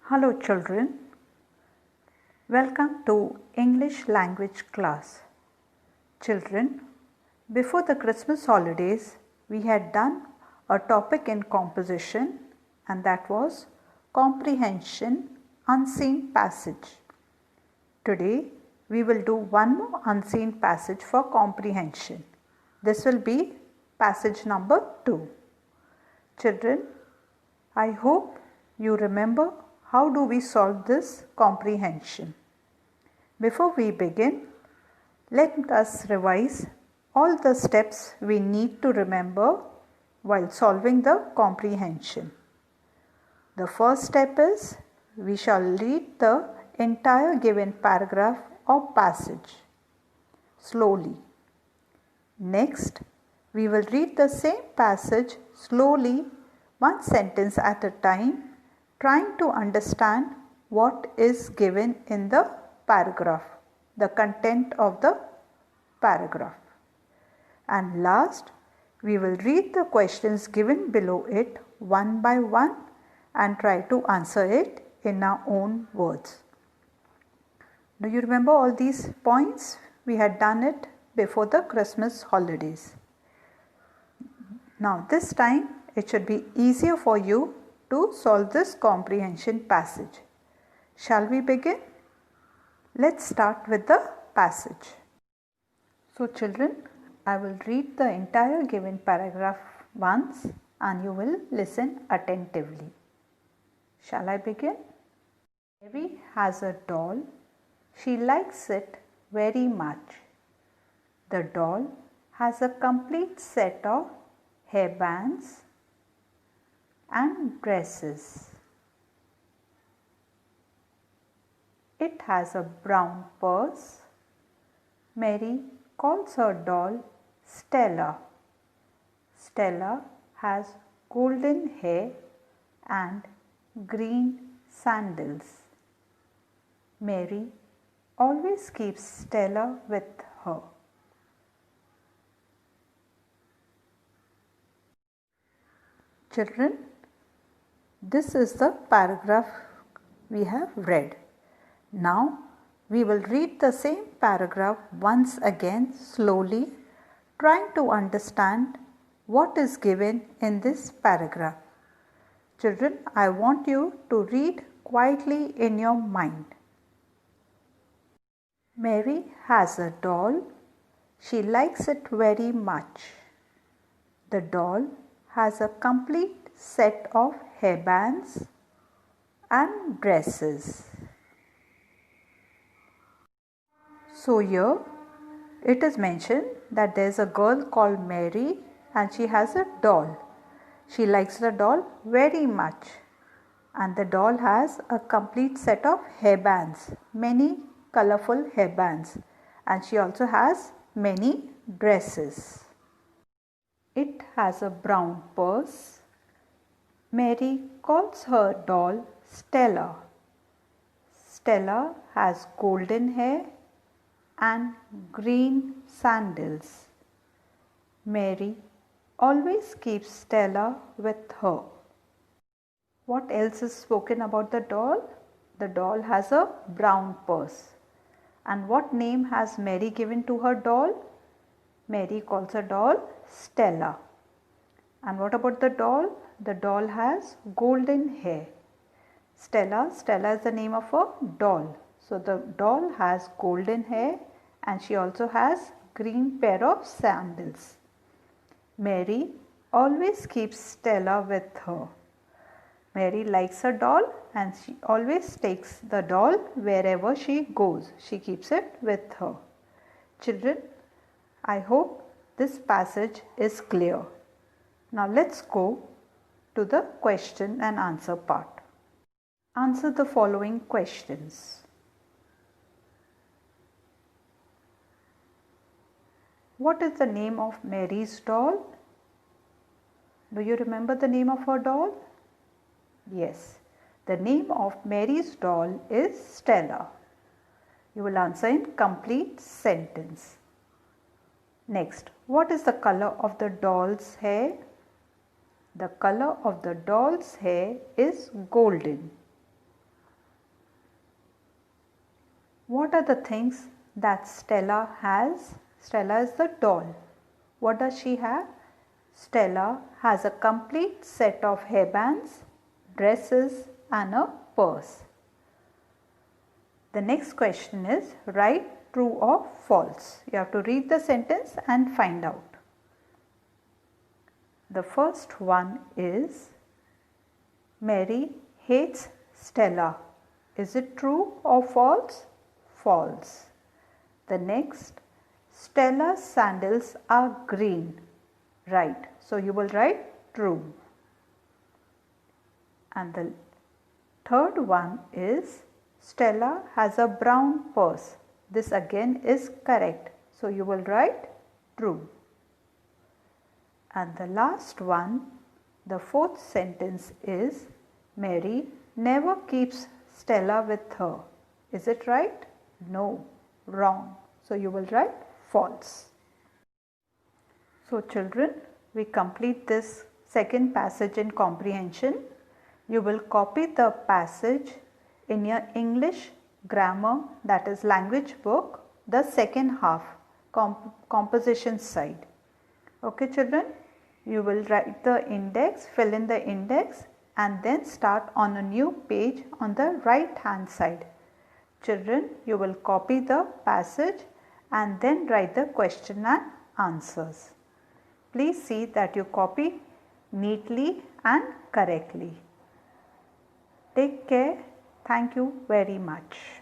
Hello children, welcome to English language class. Children, before the Christmas holidays we had done a topic in composition and that was comprehension unseen passage. Today we will do one more unseen passage for comprehension. This will be passage number 2. Children, I hope you remember how do we solve this comprehension. Before we begin, let us revise all the steps we need to remember while solving the comprehension. The first step is we shall read the entire given paragraph or passage slowly. Next, we will read the same passage slowly, one sentence at a time, trying to understand what is given in the paragraph, the content of the paragraph. And last, we will read the questions given below it one by one and try to answer it in our own words. Do you remember all these points? We had done it before the Christmas holidays. Now this time it should be easier for you to solve this comprehension passage. Shall we begin? Let's start with the passage. So children, I will read the entire given paragraph once and you will listen attentively. Shall I begin? Mary has a doll. She likes it very much. The doll has a complete set of hairbands and dresses. It has a brown purse. Mary calls her doll Stella. Stella has golden hair and green sandals. Mary always keeps Stella with her. Children, this is the paragraph we have read. Now we will read the same paragraph once again slowly, trying to understand what is given in this paragraph. Children, I want you to read quietly in your mind. Mary has a doll. She likes it very much. The doll has a complete set of hairbands and dresses. So here it is mentioned that there is a girl called Mary and she has a doll. She likes the doll very much and the doll has a complete set of hairbands, many colorful hairbands, and she also has many dresses. It has a brown purse. Mary calls her doll Stella. Stella has golden hair and green sandals. Mary always keeps Stella with her. What else is spoken about the doll? The doll has a brown purse. And what name has Mary given to her doll? Mary calls her doll Stella. And what about the doll? The doll has golden hair. Stella is the name of a doll. So the doll has golden hair and she also has green pair of sandals. Mary always keeps Stella with her. Mary likes her doll and she always takes the doll wherever she goes. She keeps it with her. Children, I hope this passage is clear. Now let's go to the question and answer part. Answer the following questions. What is the name of Mary's doll? Do you remember the name of her doll? Yes, the name of Mary's doll is Stella. You will answer in complete sentence. Next, what is the color of the doll's hair? The color of the doll's hair is golden. What are the things that Stella has? Stella is the doll. What does she have? Stella has a complete set of hairbands, dresses and a purse. The next question is write true or false. You have to read the sentence and find out. The first one is Mary hates Stella. Is it true or false? False. The next, Stella's sandals are green. Right. So you will write true. And the third one is Stella has a brown purse. This again is correct. So you will write true. And the last one, the fourth sentence is Mary never keeps Stella with her. Is it right? No, wrong. So you will write false. So children, we complete this second passage in comprehension. You will copy the passage in your English grammar, that is language book, the second half, composition side. Okay children, you will write the index, fill in the index and then start on a new page on the right hand side. Children, you will copy the passage and then write the question and answers. Please see that you copy neatly and correctly. Take care. Thank you very much.